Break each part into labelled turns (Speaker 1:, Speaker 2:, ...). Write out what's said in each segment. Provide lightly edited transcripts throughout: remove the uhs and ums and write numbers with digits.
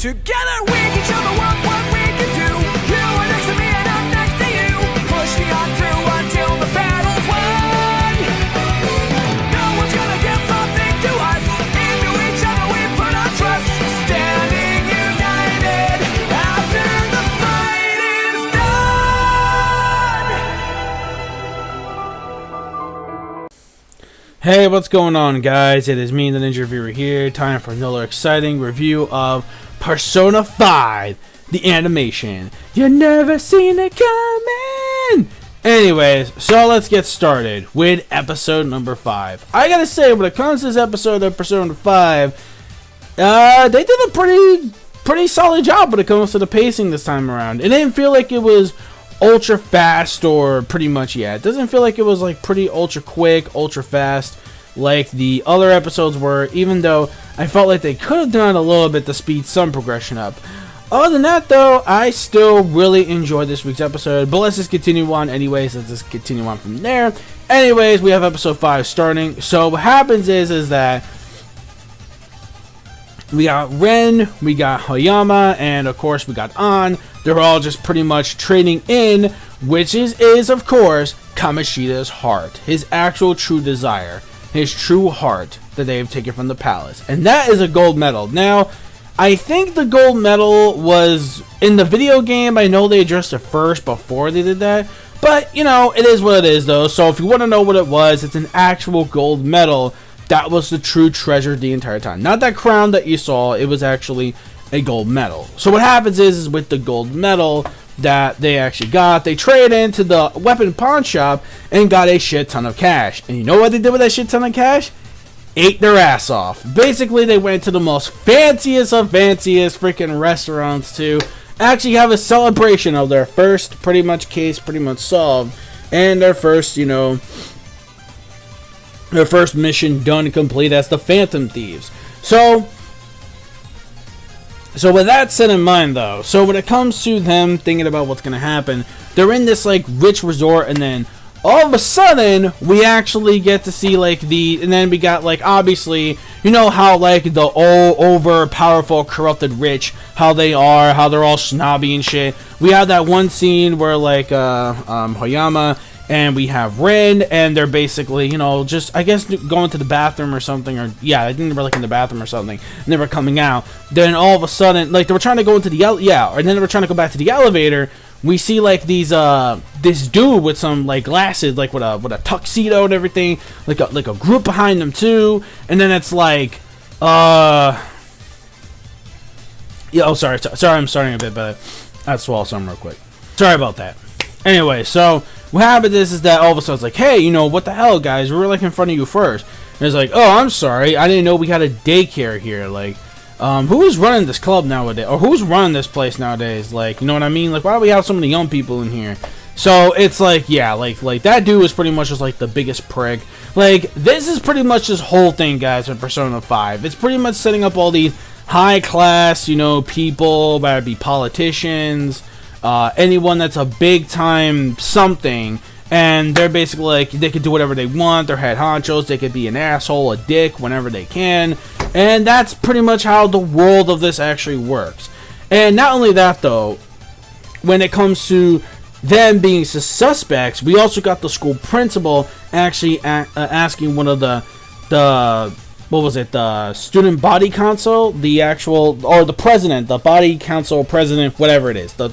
Speaker 1: Together we can show the world what we can do. You are next to me and I'm next to you. Push me on through until the battle's won. No one's gonna give nothing to us. Into each other we put our trust. Standing united after the fight is done.
Speaker 2: Hey, what's going on, guys? It is me, the Ninja Reviewer here. Time for another exciting review of Persona 5, the animation. You never seen it coming! Anyways, so let's get started with episode number 5. I gotta say, when it comes to this episode of Persona 5, they did a pretty solid job when it comes to the pacing this time around. It didn't feel like it was ultra fast or pretty much, yeah. It doesn't feel like it was like pretty ultra quick, ultra fast like the other episodes were, even though I felt like they could have done a little bit to speed some progression up. Other than that, though, I still really enjoyed this week's episode, but let's just continue on anyways. Let's just continue on from there. Anyways, we have episode 5 starting. So what happens is that we got Ren, we got Hayama, and of course we got An. They're all just pretty much trading in, which is of course Kamoshida's heart, his actual true desire, his true heart that they have taken from the palace, and that is a gold medal. Now, I think the gold medal was in the video game. I know they addressed it first before they did that, but you know, it is what it is though. So if you want to know what it was, it's an actual gold medal. That was the true treasure the entire time. Not that crown that you saw, it was actually a gold medal. So what happens is with the gold medal that they actually got, they traded into the weapon pawn shop and got a shit ton of cash. And you know what they did with that shit ton of cash? Ate their ass off. Basically, they went to the most fanciest of fanciest freaking restaurants to actually have a celebration of their first pretty much case pretty much solved, and their first, you know, their first mission done and complete as the Phantom Thieves. So with that set in mind, though, so when it comes to them thinking about what's going to happen, they're in this, like, rich resort, and then all of a sudden, we actually get to see, like, and then we got, like, obviously, you know how, like, the over powerful, corrupted rich, how they're all snobby and shit. We have that one scene where, like, Hayama and we have Ren, and they're basically, you know, just, I guess, going to the bathroom or something, or, yeah, I think they were, like, in the bathroom or something, and they were coming out. Then all of a sudden, like, they were trying to go into the, and then they were trying to go back to the elevator. We see, like, these, this dude with some, like, glasses, like, with a tuxedo and everything, like a group behind them, too, and then it's, like, yeah, oh, sorry, I'm starting a bit, but I had to swallow some real quick. Sorry about that. Anyway, so what happened is that all of a sudden it's like, hey, you know, what the hell, guys? We were, like, in front of you first. And it's like, oh, I'm sorry. I didn't know we had a daycare here. Like, who's running this club nowadays? Or who's running this place nowadays? Like, you know what I mean? Like, why do we have so many young people in here? So it's like, yeah, like that dude is pretty much just, like, the biggest prick. Like, this is pretty much this whole thing, guys, with Persona 5. It's pretty much setting up all these high-class, you know, people, whether it be politicians, anyone that's a big time something, and they're basically like, they could do whatever they want. They're head honchos. They could be an asshole, a dick, whenever they can, and that's pretty much how the world of this actually works. And not only that, though, when it comes to them being suspects, we also got the school principal actually asking one of the what was it, the student body council, the actual, or the president, the body council president, whatever it is, the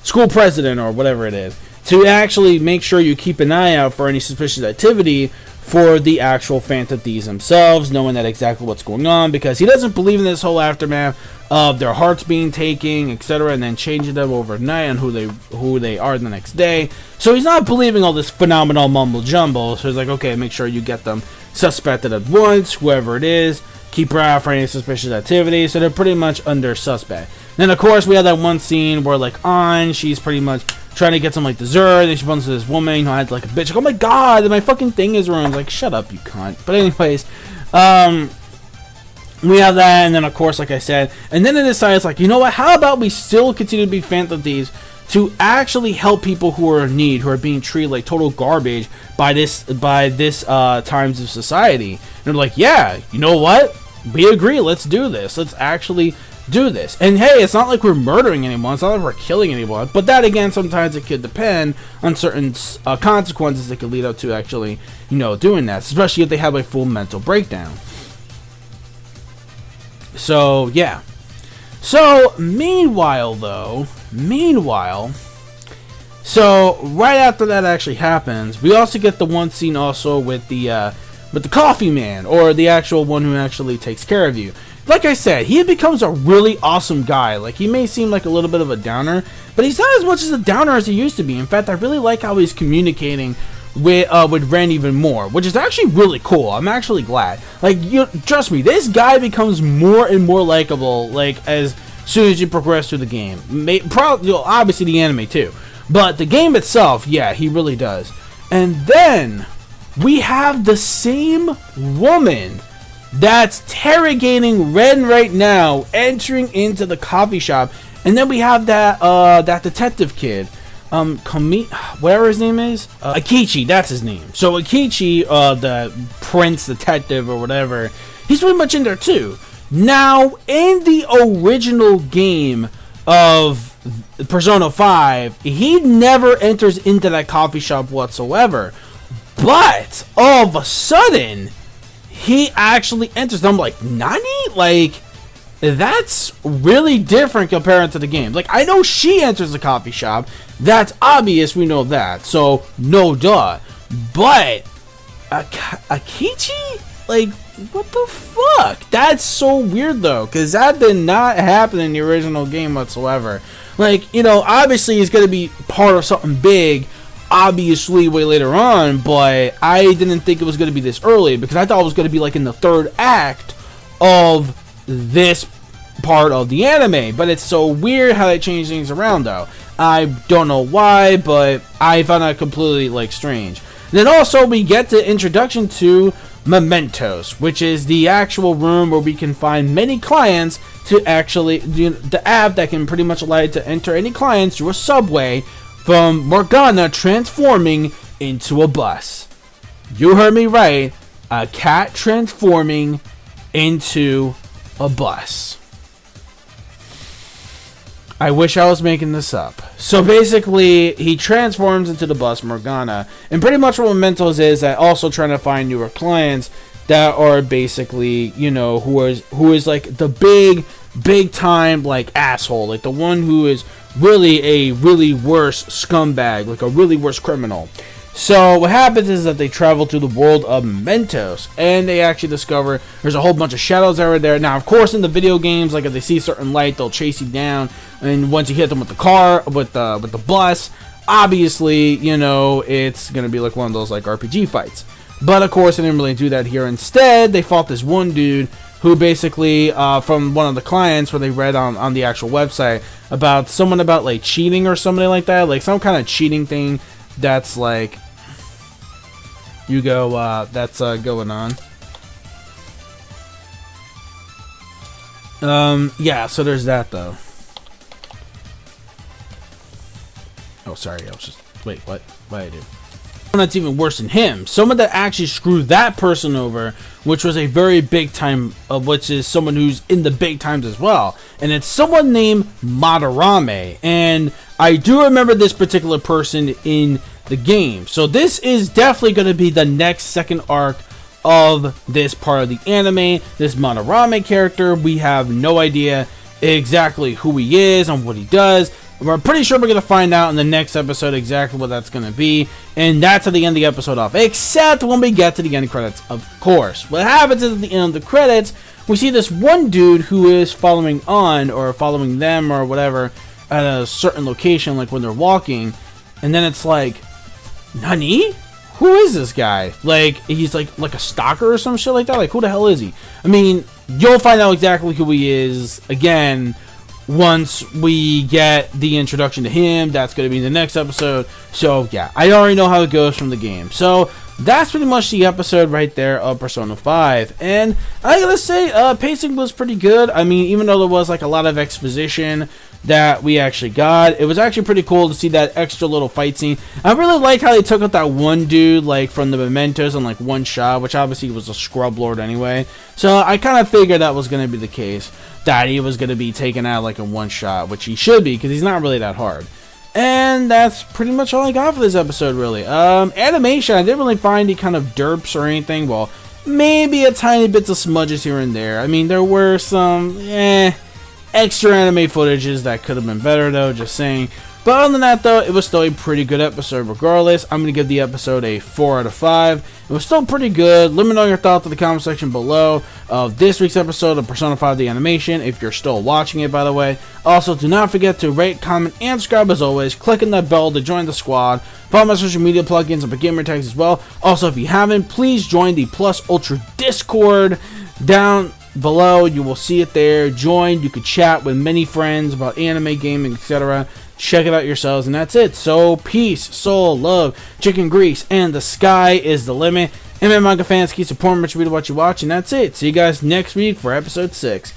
Speaker 2: school president or whatever it is, to actually make sure you keep an eye out for any suspicious activity for the actual Phantom Thieves themselves, knowing that exactly what's going on, because he doesn't believe in this whole aftermath of their hearts being taken, etc., and then changing them overnight on who they are the next day. So he's not believing all this phenomenal mumble jumble. So he's like, okay, make sure you get them suspected at once, whoever it is. Keep your eye out for any suspicious activity. So they're pretty much under suspect. Then of course we have that one scene where, like, she's pretty much trying to get some, like, dessert, and she runs to this woman, you know, I had, like, a bitch, like, oh my god, my fucking thing is ruined. Like, shut up, you cunt. But anyways, we have that, and then of course, like I said, and then it decides, like, you know what, how about we still continue to be Phantom Thieves to actually help people who are in need, who are being treated like total garbage by this times of society. And they're like, yeah, you know what, we agree, let's do this. Let's actually do this. And hey, it's not like we're murdering anyone, it's not like we're killing anyone, but that again, sometimes it could depend on certain consequences that could lead up to actually, you know, doing that, especially if they have a full mental breakdown. So yeah. So meanwhile, so right after that actually happens, we also get the one scene also with the coffee man, or the actual one who actually takes care of you. Like I said, he becomes a really awesome guy. Like, he may seem like a little bit of a downer, but he's not as much as a downer as he used to be. In fact, I really like how he's communicating with Ren even more, which is actually really cool. I'm actually glad. Like, trust me, this guy becomes more and more likable, like, as soon as you progress through the game. Probably, obviously the anime too, but the game itself, yeah, he really does. And then we have the same woman that's interrogating Ren right now entering into the coffee shop, and then we have that detective kid, whatever his name is, Akichi, that's his name. So Akichi, the prince detective or whatever, he's pretty much in there too. Now, in the original game of Persona 5, he never enters into that coffee shop whatsoever, but all of a sudden he actually enters. I'm like, Nani? Like, that's really different compared to the game. Like, I know she enters the coffee shop. That's obvious. We know that. So, no duh. But, Akichi? Like, what the fuck? That's so weird, though. Because that did not happen in the original game whatsoever. Like, you know, obviously he's going to be part of something big, obviously way later on, but I didn't think it was going to be this early, because I thought it was going to be like in the third act of this part of the anime. But it's so weird how they change things around, though. I don't know why, but I found that completely like strange. And then also we get the introduction to MEMENTOS, which is the actual room where we can find many clients to actually the app that can pretty much allow you to enter any clients through a subway, from Morgana transforming into a bus. You heard me right. A cat transforming into a bus. I wish I was making this up. So basically, he transforms into the bus, Morgana, and pretty much what Mementos is that also trying to find newer clients that are basically, you know, who is like the big time like asshole, like the one who is really a really worse scumbag, like a really worse criminal. So what happens is that they travel to the world of Mementos, and they actually discover there's a whole bunch of shadows that are there. Now, of course, in the video games, like if they see a certain light, they'll chase you down, and once you hit them with the car, with the bus, obviously, you know, it's gonna be like one of those like RPG fights. But of course, they didn't really do that here. Instead, they fought this one dude who basically, from one of the clients where they read on the actual website about someone about like cheating or something like that, like some kind of cheating thing that's like, you go, that's going on. Yeah, so there's that though. Oh, sorry, I was just, wait, what did I do? That's even worse than him. Someone that actually screwed that person over, which was a very big time, which is someone who's in the big times as well, and it's someone named Madarame. And I do remember this particular person in the game, so this is definitely going to be the next second arc of this part of the anime. This Madarame character, we have no idea exactly who he is and what he does. We're pretty sure we're going to find out in the next episode exactly what that's going to be. And that's at the end of the episode off. Except when we get to the end credits, of course. What happens is at the end of the credits, we see this one dude who is following on, or following them, or whatever, at a certain location, like when they're walking. And then it's like, Nani? Who is this guy? Like, he's like a stalker or some shit like that? Like, who the hell is he? I mean, you'll find out exactly who he is, again, once we get the introduction to him. That's going to be in the next episode. So yeah, I already know how it goes from the game. So that's pretty much the episode right there of Persona 5. And I gotta say, pacing was pretty good. I mean, even though there was like a lot of exposition that we actually got, it was actually pretty cool to see that extra little fight scene. I really like how they took out that one dude like from the Mementos in like one shot, which obviously was a scrub lord anyway. So I kind of figured that was going to be the case, that he was going to be taken out like in one shot, which he should be because he's not really that hard. And that's pretty much all I got for this episode, really. Animation, I didn't really find any kind of derps or anything. Well, maybe a tiny bits of smudges here and there. I mean, there were some, extra anime footages that could have been better, though, just saying. But other than that, though, it was still a pretty good episode regardless. I'm going to give the episode a 4 out of 5. It was still pretty good. Let me know your thoughts in the comment section below of this week's episode of Persona 5 The Animation, if you're still watching it, by the way. Also, do not forget to rate, comment, and subscribe as always. Click on that bell to join the squad. Follow my social media plugins and gamer tags as well. Also, if you haven't, please join the Plus Ultra Discord down below. You will see it there. Join. You could chat with many friends about anime, gaming, etc. Check it out yourselves, and that's it. So, peace, soul, love, chicken grease, and the sky is the limit. Anime manga fans, keep supporting much read what you watch, and that's it. See you guys next week for episode 6.